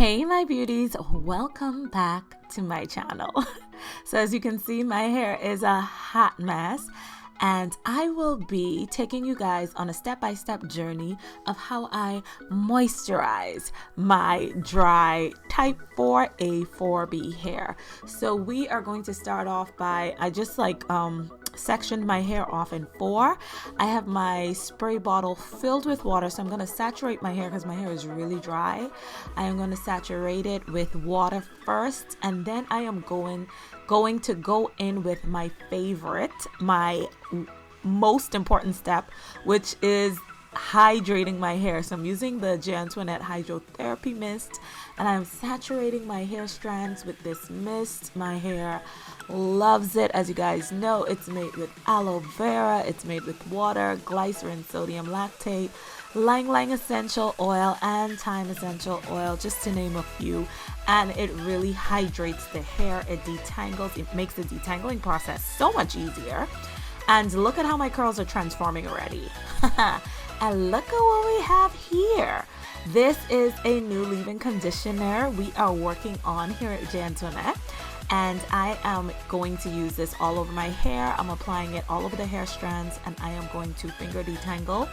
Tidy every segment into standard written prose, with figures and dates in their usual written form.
Hey my beauties, welcome back to my channel. So as you can see, my hair is a hot mess and I will be taking you guys on a step-by-step journey of how I moisturize my dry type 4A 4B hair. So we are going to start off by, I just sectioned my hair off in 4. I have my spray bottle filled with water, so I'm going to saturate my hair because my hair is really dry. I am going to saturate it with water first, and then I am going to go in with my favorite, my most important step, which is hydrating my hair. So I'm using the j.antoinette Hydrotherapy mist, and I'm saturating my hair strands with this mist. My hair loves it. As you guys know, it's made with aloe vera, it's made with water, glycerin, sodium lactate, ylang ylang essential oil, and thyme essential oil, just to name a few. And it really hydrates the hair. It detangles. It makes the detangling process so much easier. And look at how my curls are transforming already. And look at what we have here. This is a new leave-in conditioner we are working on here at j.antoinette. And I am going to use this all over my hair. I'm applying it all over the hair strands, and I am going to finger detangle.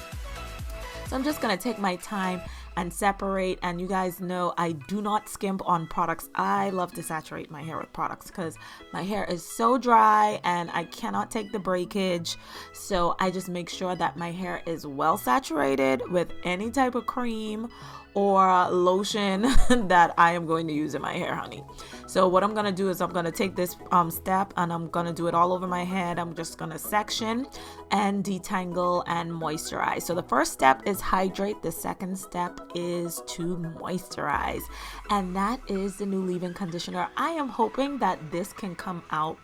So I'm just going to take my time and separate. And you guys know I do not skimp on products. I love to saturate my hair with products because my hair is so dry and I cannot take the breakage. So I just make sure that my hair is well saturated with any type of cream or lotion that I am going to use in my hair, honey. So what I'm going to do is I'm going to take this step and I'm going to do it all over my head. I'm just going to section and detangle and moisturize. So the first step is hydrate. The second step is to moisturize. And that is the new leave-in conditioner. I am hoping that this can come out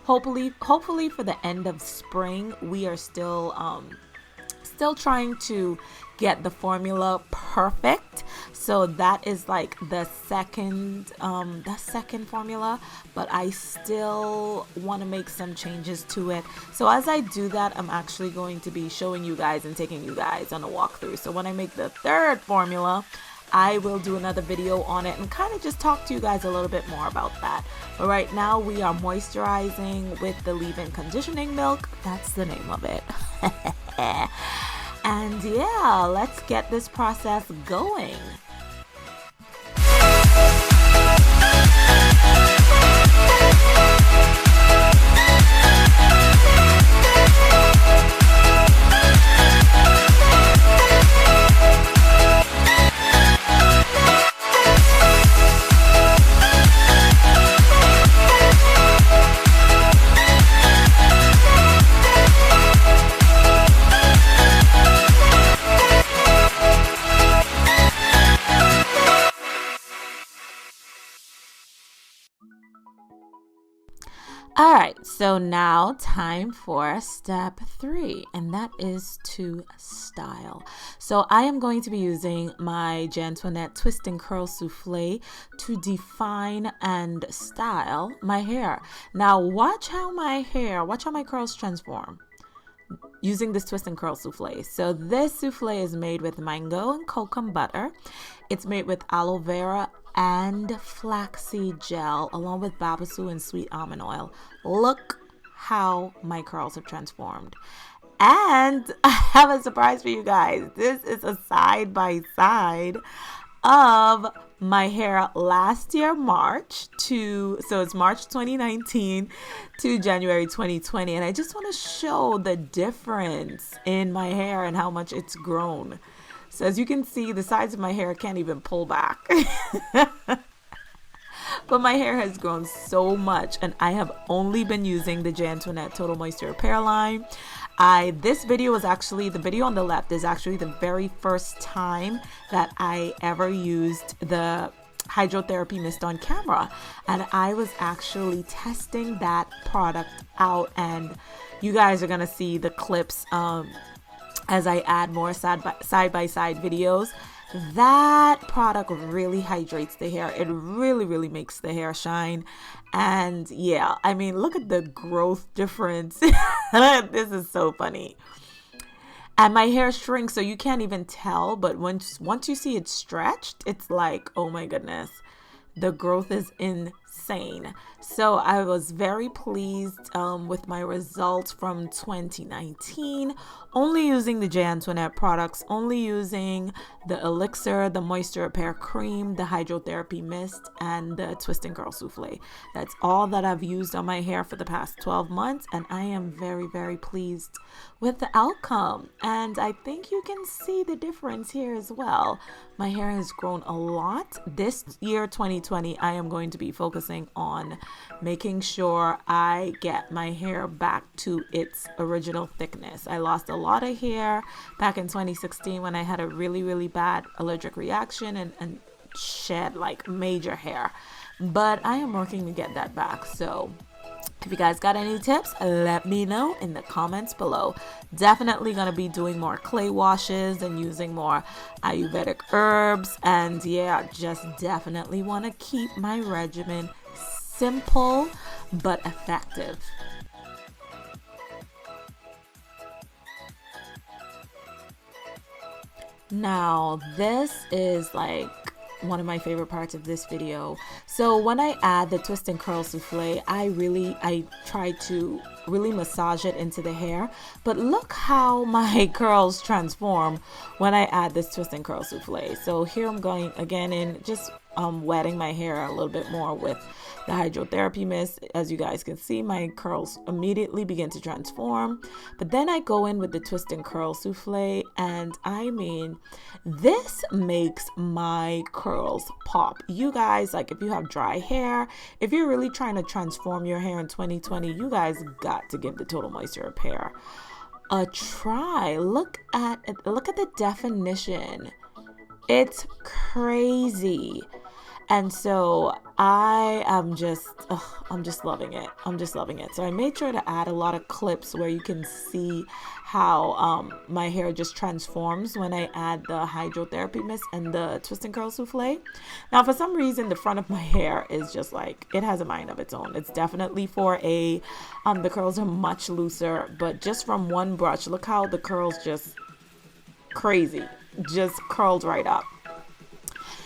hopefully for the end of spring. We are still trying to get the formula perfect, so that is like the second formula, but I still want to make some changes to it. So as I do that, I'm actually going to be showing you guys and taking you guys on a walkthrough. So when I make the third formula, I will do another video on it and kind of just talk to you guys a little bit more about that. But right now we are moisturizing with the leave-in conditioning milk. That's the name of it. And yeah, let's get this process going. All right, so now time for step 3, and that is to style. So I am going to be using my j.antoinette Twist and Curl Souffle to define and style my hair. Now watch how my curls transform using this Twist and Curl Souffle. So this souffle is made with mango and kokum butter. It's made with aloe vera and flaxseed gel along with babasu and sweet almond oil. Look how my curls have transformed. And I have a surprise for you guys. This is a side by side of my hair last year March so it's March 2019 to January 2020, and I just want to show the difference in my hair and how much it's grown. So as you can see, the sides of my hair can't even pull back. But my hair has grown so much, and I have only been using the j.antoinette Total Moisture Repair line. This video was actually, the video on the left is actually the very first time that I ever used the hydrotherapy mist on camera, and I was actually testing that product out, and you guys are gonna see the clips as I add more side by side videos. That product really hydrates the hair. It really makes the hair shine. And yeah, I mean, look at the growth difference. This is so funny. And my hair shrinks so you can't even tell, but once you see it stretched, it's like, oh my goodness, the growth is insane. So I was very pleased with my results from 2019, only using the j.antoinette products, only using the elixir, the moisture repair cream, the hydrotherapy mist, and the twist and curl souffle. That's all that I've used on my hair for the past 12 months, and I am very, very pleased with the outcome. And I think you can see the difference here as well. My hair has grown a lot. This year, 2020, I am going to be focusing on making sure I get my hair back to its original thickness. I lost a lot of hair back in 2016 when I had a really, really bad allergic reaction and shed like major hair. But I am working to get that back. So if you guys got any tips, let me know in the comments below. Definitely going to be doing more clay washes and using more Ayurvedic herbs. And yeah, just definitely want to keep my regimen simple but effective. Now, this is like one of my favorite parts of this video. So when I add the twist and curl souffle, I try to really massage it into the hair, but look how my curls transform when I add this twist and curl souffle. So here I'm going again in just wetting my hair a little bit more with the hydrotherapy mist. As you guys can see, my curls immediately begin to transform. But then I go in with the twist and curl souffle, and I mean, this makes my curls pop. You guys, like if you have dry hair, if you're really trying to transform your hair in 2020, you guys got to give the Total Moisture Repair a try. Look at the definition. It's crazy. And so I'm just loving it. I'm just loving it. So I made sure to add a lot of clips where you can see how my hair just transforms when I add the hydrotherapy mist and the twist and curl souffle. Now, for some reason, the front of my hair is just like, it has a mind of its own. It's definitely for the curls are much looser, but just from one brush, look how the curls just crazy, just curled right up.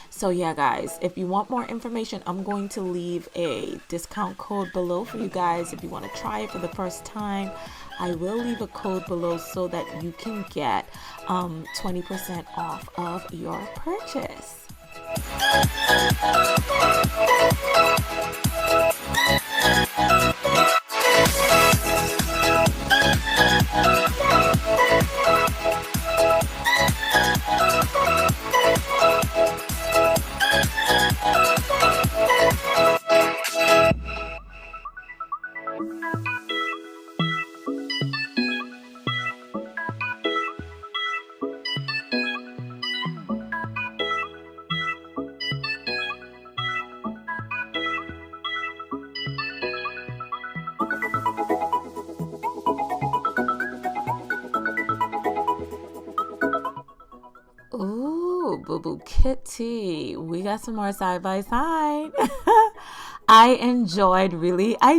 So yeah, guys, if you want more information, I'm going to leave a discount code below for you guys. If you want to try it for the first time, I will leave a code below so that you can get 20% off of your purchase. Ooh, Boo Boo Kitty. We got some more side by side. I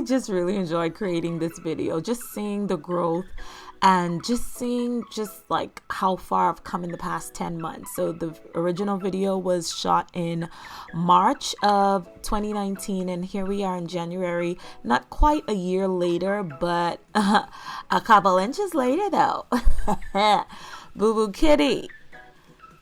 just really enjoyed creating this video. Just seeing the growth and just seeing like how far I've come in the past 10 months. So the original video was shot in March of 2019, and here we are in January, not quite a year later, but a couple inches later though. Boo Boo Kitty.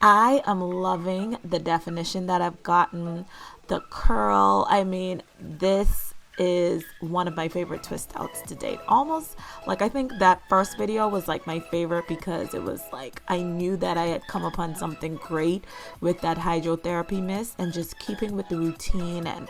I am loving the definition that I've gotten, the curl. I mean, this is one of my favorite twist outs to date. Almost like, I think that first video was like my favorite because it was like I knew that I had come upon something great with that hydrotherapy mist, and just keeping with the routine and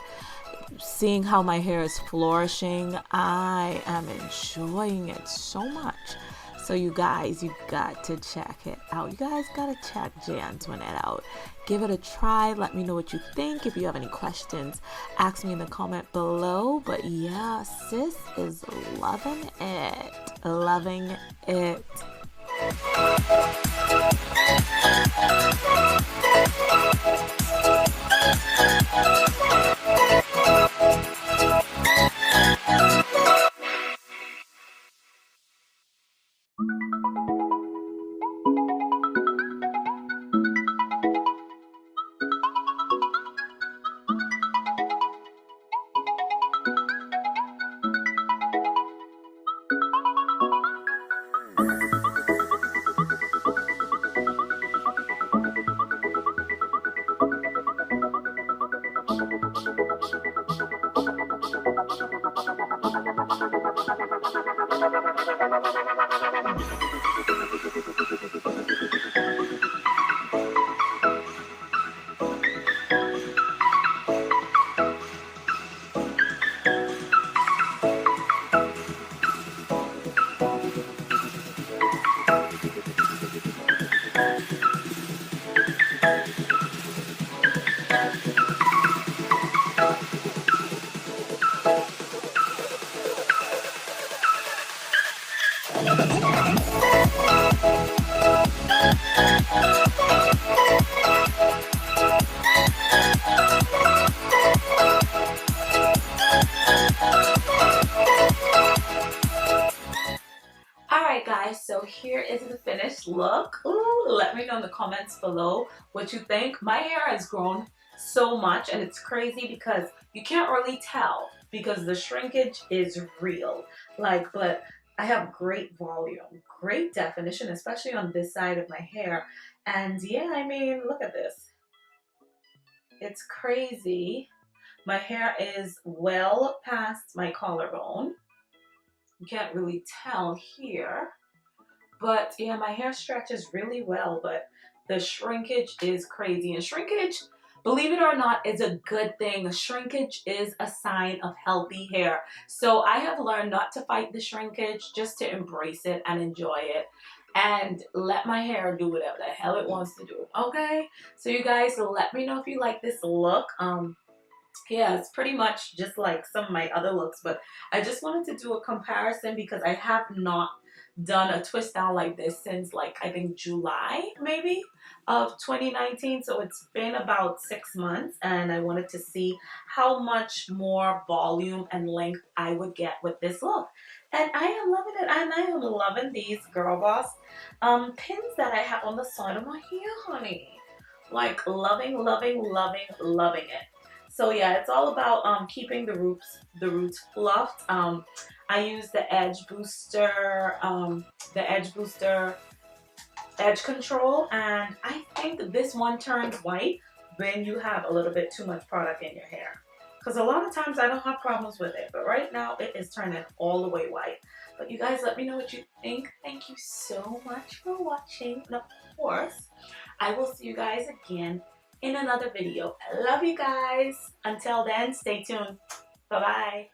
seeing how my hair is flourishing. I am enjoying it so much. So you guys, you got to check it out. You guys got to check j.antoinette out. Give it a try. Let me know what you think. If you have any questions, ask me in the comment below. But yeah, sis is loving it. Loving it. Alright guys, so here is the finished look. Ooh, let me know in the comments below what you think. My hair has grown so much and it's crazy because you can't really tell because the shrinkage is real. Like, but I have great volume, great definition, especially on this side of my hair. And yeah, I mean, look at this. It's crazy. My hair is well past my collarbone. You can't really tell here. But yeah, my hair stretches really well, but the shrinkage is crazy. And shrinkage, believe it or not, is a good thing. Shrinkage is a sign of healthy hair. So I have learned not to fight the shrinkage, just to embrace it and enjoy it. And let my hair do whatever the hell it wants to do, okay? So you guys, let me know if you like this look. Yeah, it's pretty much just like some of my other looks, but I just wanted to do a comparison because I have not done a twist down like this since like I think July maybe of 2019. So it's been about 6 months and I wanted to see how much more volume and length I would get with this look. And I am loving it, and I am loving these Girl Boss pins that I have on the side of my hair, honey. Like loving, loving, loving, loving it. So yeah, it's all about keeping the roots fluffed. I use the Edge Booster, Edge Control, and I think this one turns white when you have a little bit too much product in your hair. Because a lot of times I don't have problems with it, but right now it is turning all the way white. But you guys, let me know what you think. Thank you so much for watching, and of course, I will see you guys again in another video. I love you guys. Until then, stay tuned. Bye-bye.